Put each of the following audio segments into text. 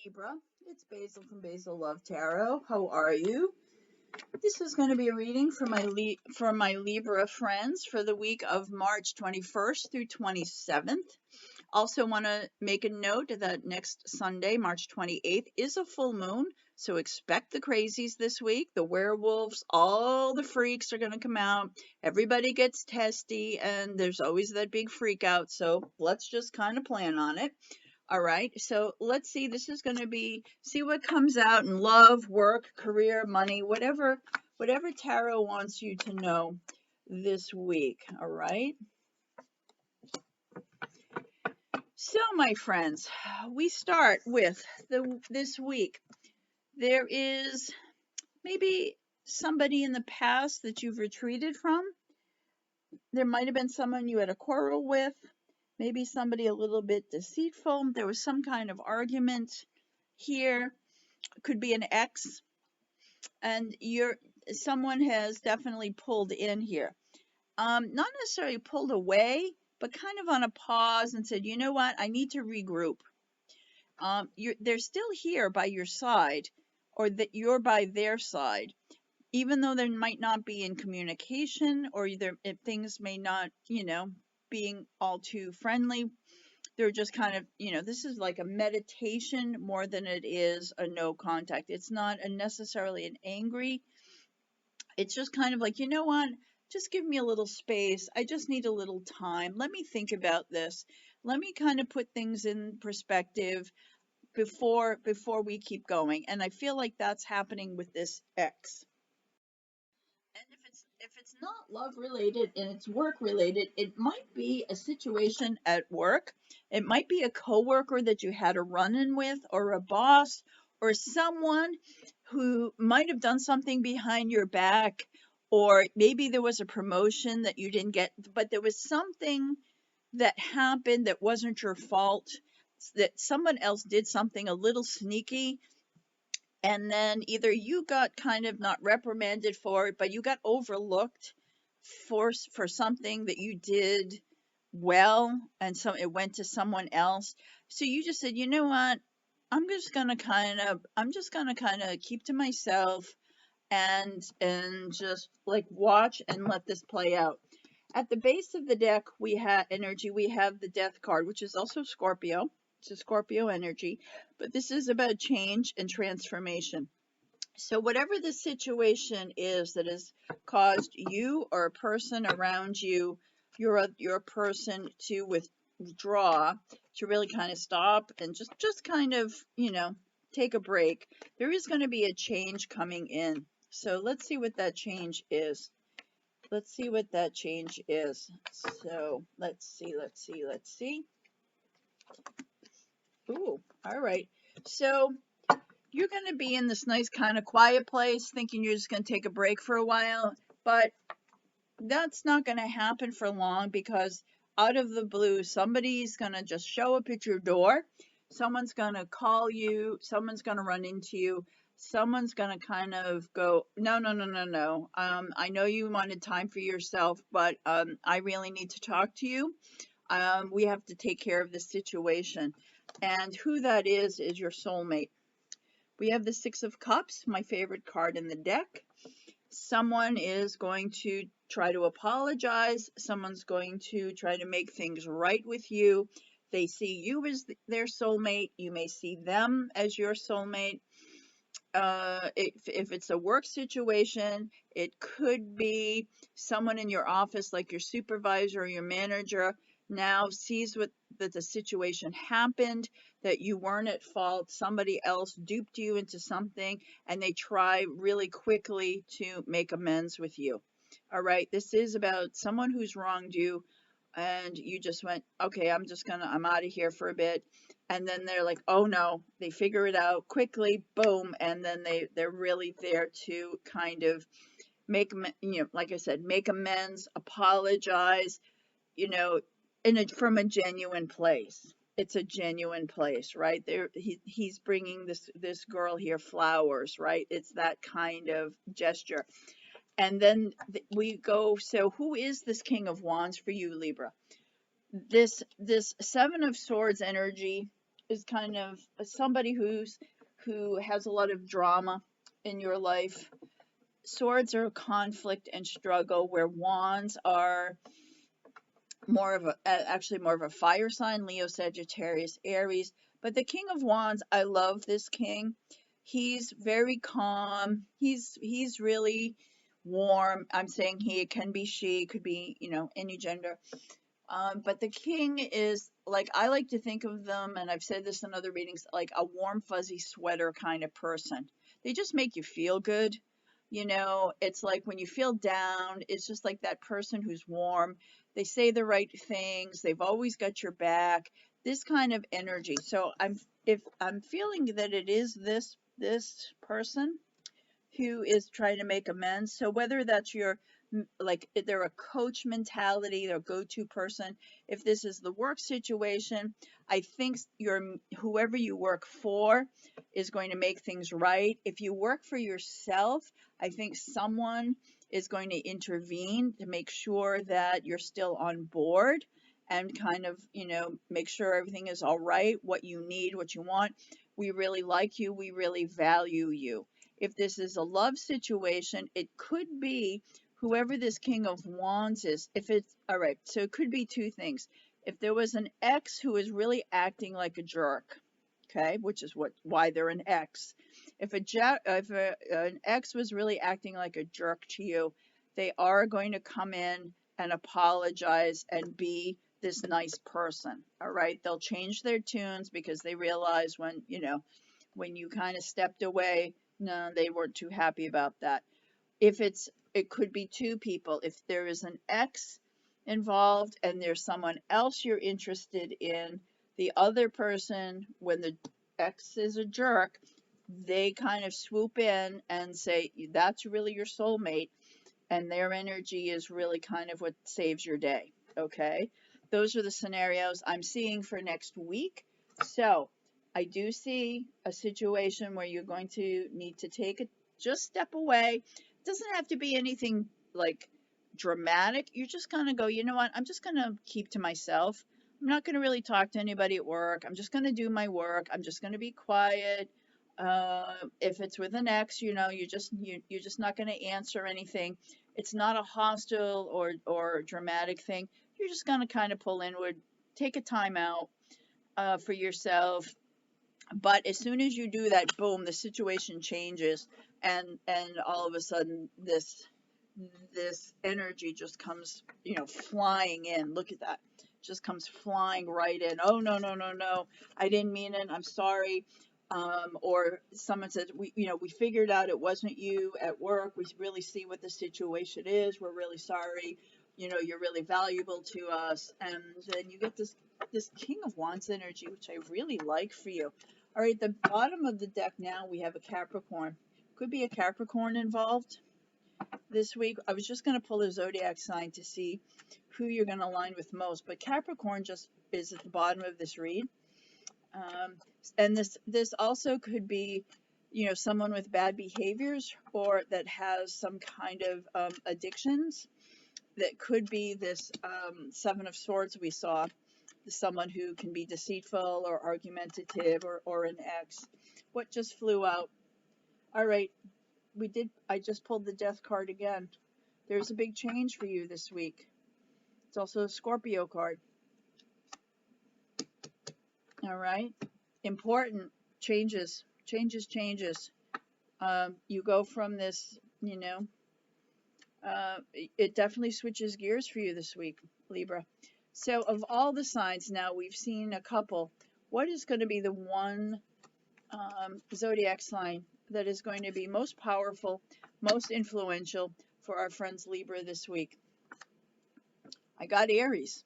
Libra, it's Basil from Basil Love Tarot. How are you? This is going to be a reading for my Libra friends for the week of March 21st through 27th. Also want to make a note that next Sunday, March 28th, is a full moon, so expect the crazies this week. The werewolves, all the freaks are going to come out. Everybody gets testy, and there's always that big freak out, so let's just kind of plan on it. All right, so let's see. This is going to be, see what comes out in love, work, career, money, whatever tarot wants you to know this week. All right. So, my friends, we start with this week. There is maybe somebody in the past that you've retreated from. There might have been someone you had a quarrel with. Maybe somebody a little bit deceitful. There was some kind of argument here. It could be an ex, and someone has definitely pulled in here. Not necessarily pulled away, but kind of on a pause and said, you know what, I need to regroup. They're still here by your side, or that you're by their side, even though there might not be in communication, or if things may not, being all too friendly. They're just kind of, this is like a meditation more than it is a no contact. It's not necessarily an angry. It's just kind of like, you know what? Just give me a little space. I just need a little time. Let me think about this. Let me kind of put things in perspective before we keep going. And I feel like that's happening with this ex. And if it's not love related and it's work related, it might be a situation at work. It might be a coworker that you had a run-in with, or a boss, or someone who might have done something behind your back, or maybe there was a promotion that you didn't get, but there was something that happened that wasn't your fault, that someone else did something a little sneaky, and then either you got kind of not reprimanded for it, but you got overlooked for something that you did well, and so it went to someone else. So you just said, you know what, I'm just gonna kind of keep to myself and just like watch and let this play out. At the base of the deck, we have the Death card, which is also Scorpio. It's a Scorpio energy, but this is about change and transformation. So whatever the situation is that has caused you or a person around you, your person to withdraw, to really kind of stop and just kind of, take a break, there is going to be a change coming in. So let's see what that change is. Let's see what that change is. So let's see. Ooh, all right. So you're going to be in this nice kind of quiet place thinking you're just going to take a break for a while, but that's not going to happen for long, because out of the blue, somebody's going to just show up at your door. Someone's going to call you. Someone's going to run into you. Someone's going to kind of go, no. I know you wanted time for yourself, but I really need to talk to you. We have to take care of this situation. And who that is your soulmate. We have the Six of Cups, my favorite card in the deck. Someone is going to try to apologize. Someone's going to try to make things right with you. They see you as their soulmate. You may see them as your soulmate. If it's a work situation, it could be someone in your office, like your supervisor or your manager, now sees that the situation happened, that you weren't at fault, somebody else duped you into something, and they try really quickly to make amends with you. All right, this is about someone who's wronged you, and you just went, okay, I'm out of here for a bit. And then they're like, oh no, they figure it out quickly, boom, and then they're really there to kind of make, like I said, make amends, apologize, from a genuine place. It's a genuine place, right? He's bringing this girl here flowers, right? It's that kind of gesture. And then we go, so who is this King of Wands for you, Libra? This Seven of Swords energy is kind of somebody who has a lot of drama in your life. Swords are conflict and struggle, where wands are more of a actually more of a fire sign, Leo, Sagittarius, Aries. But the King of Wands, I love this king. He's very calm. He's really warm. I'm saying he, it can be she, could be, you know, any gender. But the king is like, I like to think of them, and I've said this in other readings, like a warm, fuzzy sweater kind of person. They just make you feel good. You know, it's like when you feel down, it's just like that person who's warm. They say the right things. They've always got your back. This kind of energy. So if I'm feeling that it is this person who is trying to make amends. So whether that's your, like, if they're a coach mentality, they're a go-to person. If this is the work situation, I think your whoever you work for is going to make things right. If you work for yourself, I think someone is going to intervene to make sure that you're still on board and kind of, you know, make sure everything is all right, what you need, what you want. We really like you. We really value you. If this is a love situation, it could be whoever this King of Wands is. If it's all right, so it could be two things. If there was an ex who is really acting like a jerk, okay, which is why they're an ex. If an ex was really acting like a jerk to you, they are going to come in and apologize and be this nice person. All right, they'll change their tunes because they realize when, you know, when you kind of stepped away, no, they weren't too happy about that. It could be two people. If there is an ex involved and there's someone else you're interested in, the other person, when the ex is a jerk, they kind of swoop in and say, that's really your soulmate, and their energy is really kind of what saves your day. Okay, those are the scenarios I'm seeing for next week. So I do see a situation where you're going to need to take a just step away. It doesn't have to be anything like dramatic. You're just gonna go, you know what, I'm just gonna keep to myself. I'm not gonna really talk to anybody at work. I'm just gonna do my work. I'm just gonna be quiet. If it's with an ex, you know, you're just not gonna answer anything. It's not a hostile or dramatic thing. You're just gonna kind of pull inward, take a time out for yourself. But as soon as you do that, boom, the situation changes, and all of a sudden this energy just comes, you know, flying in. Look at that. Just comes flying right in. Oh, no, no, no, no. I didn't mean it. I'm sorry. Or someone says, we figured out it wasn't you at work. We really see what the situation is. We're really sorry. You know, you're really valuable to us. And then you get this King of Wands energy, which I really like for you. All right, the bottom of the deck now, we have a Capricorn. Could be a Capricorn involved this week. I was just going to pull a zodiac sign to see who you're going to align with most, but Capricorn just is at the bottom of this read. And this also could be, you know, someone with bad behaviors or that has some kind of addictions. That could be this Seven of Swords we saw, someone who can be deceitful or argumentative or an ex. What just flew out? All right, I just pulled the Death card again. There's a big change for you this week. It's also a Scorpio card. All right, important changes. You go from this, you know, it definitely switches gears for you this week, Libra. So of all the signs now, we've seen a couple. What is going to be the one zodiac sign that is going to be most powerful, most influential for our friends Libra this week? I got Aries.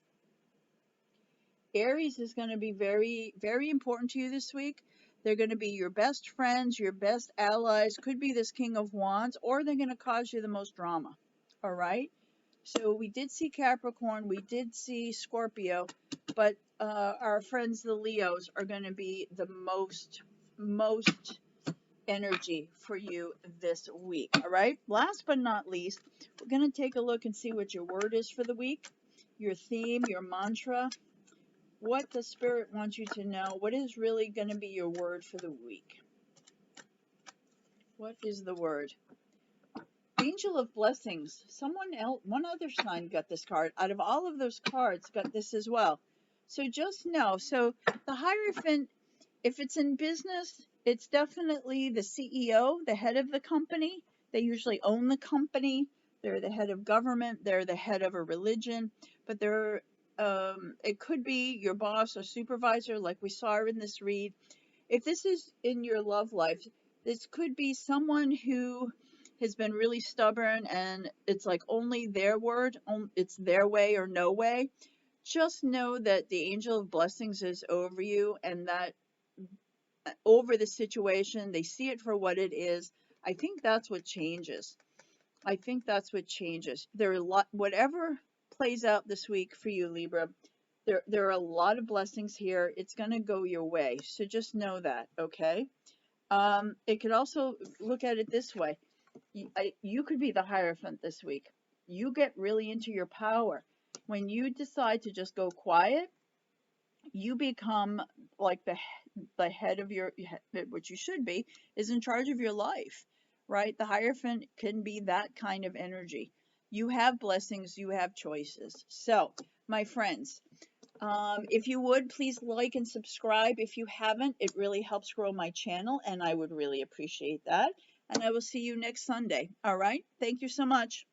Aries is going to be very, very important to you this week. They're going to be your best friends, your best allies, could be this King of Wands, or they're going to cause you the most drama. All right? So we did see Capricorn, we did see Scorpio, but our friends the Leos are going to be the most energy for you this week. All right? Last but not least, we're going to take a look and see what your word is for the week, your theme, your mantra. What does Spirit want you to know? What is really going to be your word for the week? What is the word? Angel of Blessings. Someone else, one other sign got this card. Out of all of those cards, got this as well. So just know. So the Hierophant, if it's in business, it's definitely the CEO, the head of the company. They usually own the company. They're the head of government. They're the head of a religion. But they're it could be your boss or supervisor, like we saw in this read. If this is in your love life, this could be someone who has been really stubborn and it's like only their word, it's their way or no way. Just know that the angel of blessings is over you, and that over the situation, they see it for what it is. I think that's what changes. I think that's what changes. There are a lot, whatever plays out this week for you, Libra, there are a lot of blessings here. It's going to go your way. So just know that, okay? It could also look at it this way. You could be the Hierophant this week. You get really into your power. When you decide to just go quiet, you become like the head of your, which you should be, is in charge of your life, right? The Hierophant can be that kind of energy. You have blessings, you have choices. So, my friends, if you would, please like and subscribe. If you haven't, it really helps grow my channel, and I would really appreciate that. And I will see you next Sunday. All right? Thank you so much.